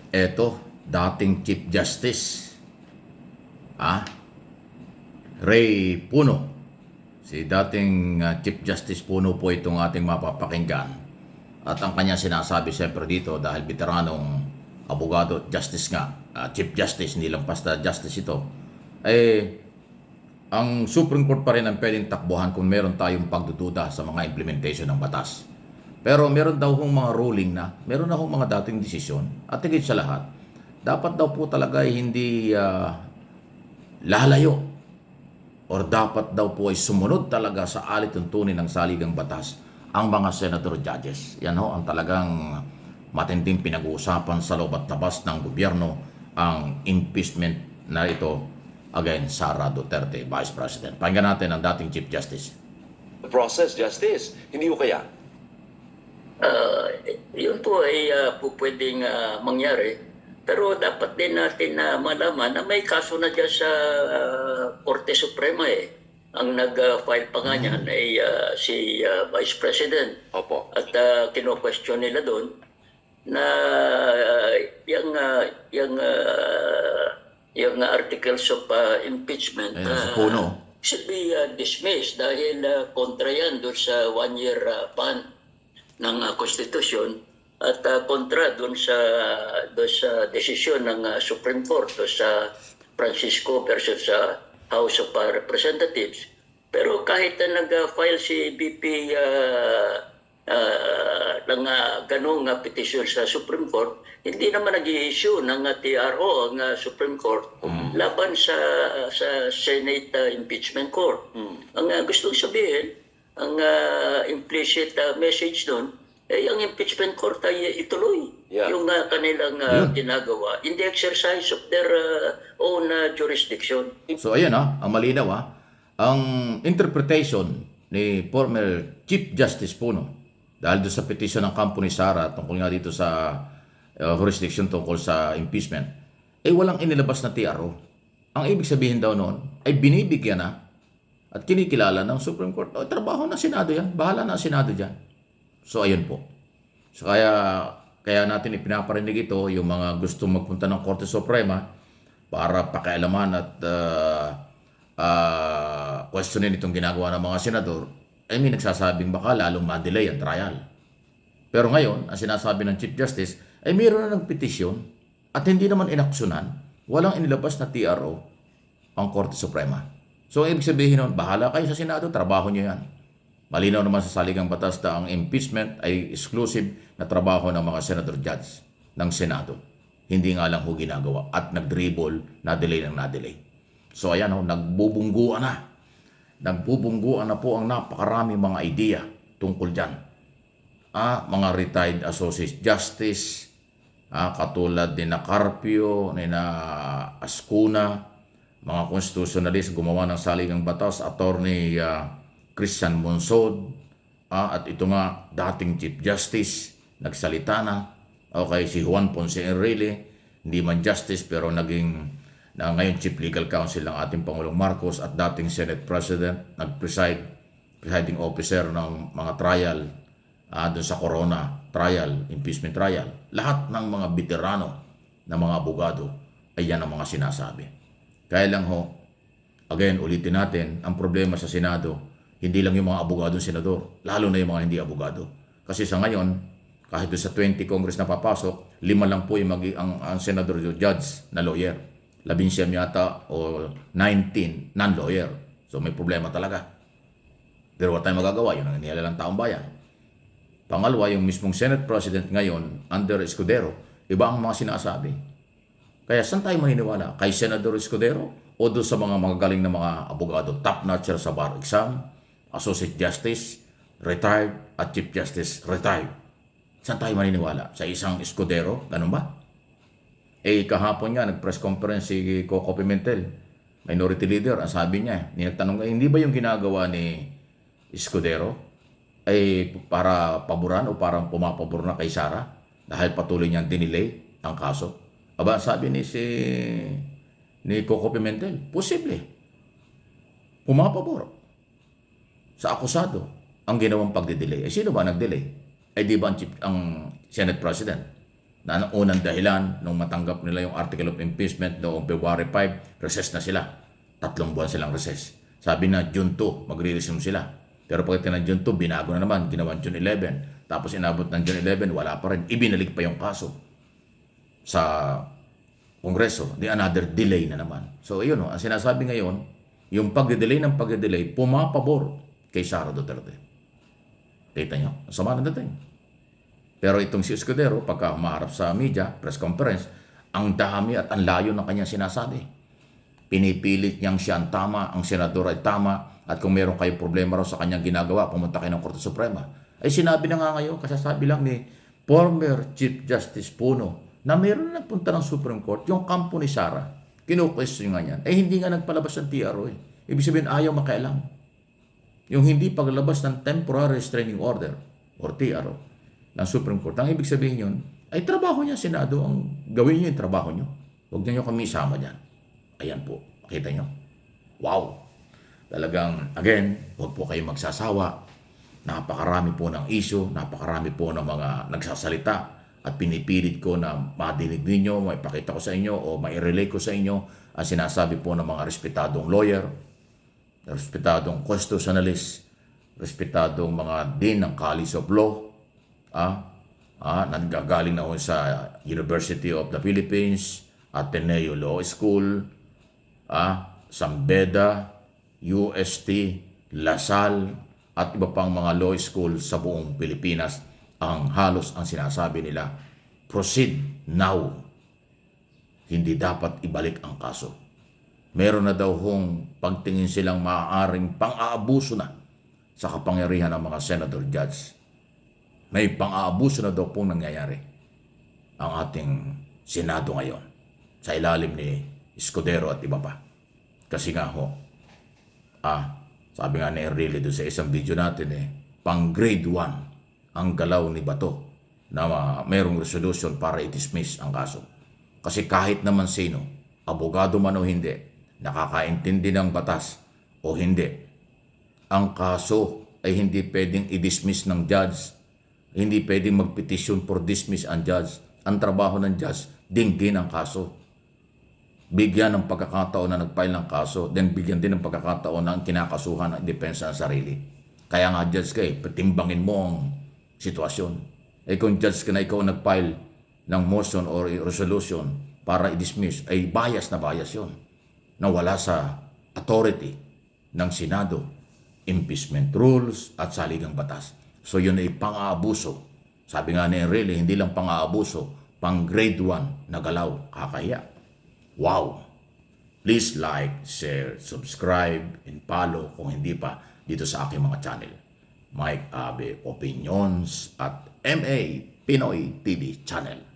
Eto, dating Chief Justice, ah, Ray Puno. Si dating Chief Justice Puno po itong ating mapapakinggan. At ang kanya sinasabi siyempre dito dahil veteranong abogado, justice nga, Chief Justice, hindi lang basta justice ito, eh, ang Supreme Court pa rin ang pwedeng takbuhan kung meron tayong pagdududa sa mga implementation ng batas. Pero meron daw hong mga ruling na, meron na hong mga dating desisyon at higit sa lahat, dapat daw po talaga ay hindi lalayo or dapat daw po ay sumunod talaga sa alituntunin ng saligang batas ang mga senator judges. Yan ho ang talagang matinding pinag-uusapan sa loob at labas ng gobyerno, ang impeachment na ito against Sara Duterte, Vice President. Pakinggan natin ang dating Chief Justice. The process, Justice. Hindi ko kaya. Yun po ay pwedeng mangyari. Pero dapat din natin na malaman na may kaso na dyan sa Korte Suprema eh. Ang nag-file pa nga niyan ay si Vice President. Opo. At kino-question nila doon na yung articles of impeachment Ayun, sa Puno. should be dismissed dahil kontra yan doon sa one-year ban ng konstitusyon at kontra doon sa desisyon ng Supreme Court doon sa Francisco versus sa House of Representatives. Pero kahit na nag-file si BP ng ganong petition sa Supreme Court, hindi naman nag-i-issue ng TRO ang Supreme Court laban sa Senate Impeachment Court. Ang gustong sabihin, ang implicit message doon, ang impeachment court ay ituloy yung kanilang ginagawa in the exercise of their own jurisdiction. So ayan ang malinaw ang interpretation ni former Chief Justice Puno dahil doon sa petition ng kampo ni Sara tungkol nga dito sa jurisdiction tungkol sa impeachment, walang inilabas na TRO. Ang ibig sabihin daw noon ay binibigyan na at kinikilala ng Supreme Court. Trabaho ng Senado yan. Bahala na ang Senado dyan. So ayun po. So kaya natin ipinaparinig ito yung mga gustong magpunta ng Korte Suprema para pakialaman at questionin itong ginagawa ng mga senador. May nagsasabing baka lalong ma-delay ang trial. Pero ngayon, ang sinasabi ng Chief Justice ay mayroon na ng petisyon at hindi naman inaksyonan, walang inilabas na TRO ang Korte Suprema. So ibig sabihin nun, bahala kayo sa Senado, trabaho nyo yan. Malinaw naman sa saligang batas na ang impeachment ay exclusive na trabaho ng mga senator judge ng Senado. Hindi nga lang ho ginagawa at nag-dribble, na-delay ng na-delay. So ayan nagbubungguan na. Nagbubungguan na po ang napakarami mga idea tungkol dyan. Mga retired associate justice, katulad ni na Carpio, ni na Ascuna, mga constitutionalist gumawa ng saligang batas, attorney Christian Monsod, at ito nga dating Chief Justice, nagsalita na. Okay, si Juan Ponce Enrile, hindi man Justice pero naging ngayon Chief Legal Counsel ng ating Pangulong Marcos at dating Senate President, presiding officer ng mga trial doon sa Corona trial, impeachment trial. Lahat ng mga veterano na mga abogado ay yan ang mga sinasabi. Kaya lang again, ulitin natin, ang problema sa Senado, hindi lang yung mga abogadong senador, lalo na yung mga hindi abogado. Kasi sa ngayon, kahit sa 20 Congress na papasok, 5 lang po yung ang senador judge na lawyer. 11 yata o 19 non-lawyer. So may problema talaga. Pero wala tayong magagawa, yun ang inilalang taong bayan. Pangalawa, yung mismong Senate President ngayon, under Escudero, iba ang mga sinasabi. Kaya saan tayo maniniwala? Kay Senador Escudero o doon sa mga magagaling na mga abogado, top-notcher sa bar exam, Associate Justice, retired, at Chief Justice, retired. Saan tayo maniniwala? Sa isang Escudero? Ganun ba? Kahapon nga, nag-press conference si Coco Pimentel, minority leader, ang sabi niya, nagtanong, hindi ba yung ginagawa ni Escudero ay para paboran o parang pumapabor na kay Sara dahil patuloy niyang dinelay ang kaso? Aba, sabi ni Coco Pimentel, posible. Pumapabor sa akusado ang ginawang pagdidelay. Sino ba nagdelay? Di ba ang Senate President? Na ang unang dahilan, nung matanggap nila yung article of impeachment noong February 5, recess na sila. 3 buwan silang recess. Sabi na June 2, magre-resume sila. Pero pagdating ng June 2, binago na naman, ginawan June 11. Tapos inabot ng June 11, wala pa rin. Ibinalik pa yung kaso sa Kongreso. Di another delay na naman. So, ayun, ang sinasabi ngayon, yung pagde-delay ng pagde-delay, pumapabor kay Sara Duterte. Kita nyo? Ang sama na dating. Pero itong si Escudero, pagka maharap sa media, press conference, ang dami at ang layo ng kanyang sinasabi. Pinipilit niyang siya ang tama, ang senador ay tama, at kung meron kayong problema raw sa kanyang ginagawa, pumunta kayo ng Korte Suprema. Ay sinabi na nga ngayon, kasasabi lang ni former Chief Justice Puno, na meron na nagpunta ng Supreme Court, yung kampo ni Sara, kinu-question nga niyan. Hindi nga nagpalabas ng TRO eh. Ibig sabihin, ayaw makialam. Yung hindi paglabas ng Temporary Restraining Order, or TRO, ng Supreme Court, ang ibig sabihin yun, ay trabaho niya, Senado, ang gawin niyo yung trabaho niyo. Huwag niyo kami isama dyan. Ayan po, makita niyo. Wow! Talagang, again, huwag po kayo magsasawa. Napakarami po ng issue, napakarami po ng mga nagsasalita, at pinipilit ko na madinig ninyo, may pakita ko sa inyo, o mai-relay ko sa inyo ang sinasabi po ng mga respetadong lawyer, respetadong constitutionalist, respetadong mga dean ng College of Law, nanggagaling na ho sa University of the Philippines, Ateneo Law School, Sambeda, UST, Lasal, at iba pang mga law school sa buong Pilipinas. Ang halos ang sinasabi nila, proceed now. Hindi dapat ibalik ang kaso. Meron na daw hong pagtingin silang maaaring pang-aabuso na sa kapangyarihan ng mga senator judge. May pang-aabuso na daw pong nangyayari ang ating Senado ngayon sa ilalim ni Escudero at iba pa. Kasi nga ho, sabi nga ni Enrile doon sa isang video natin pang grade 1 ang galaw ni Bato na mayroong resolution para i-dismiss ang kaso. Kasi kahit naman sino, abogado man o hindi, nakakaintindi ng batas o hindi, ang kaso ay hindi pwedeng i-dismiss ng judge, hindi pwedeng mag-petition for dismiss ang judge. Ang trabaho ng judge, dinggin ang kaso. Bigyan ng pagkakataon na nag-file ng kaso, then bigyan din ng pagkakataon na ang kinakasuhan ng depensa ng sarili. Kaya nga judge ka patimbangin mo ang sitwasyon. Kung judge ka na ikaw nag-file ng motion or resolution para i-dismiss, ay bias na bias yun. Na wala sa authority ng Senado, impeachment rules at saligang batas. So yun ay pang-aabuso. Sabi nga ni Enrile, hindi lang pang-aabuso, pang grade 1 na galaw, kakahiya. Wow! Please like, share, subscribe, and follow kung hindi pa dito sa aking mga channel. Mike Abe Opinions at MA Pinoy TV Channel.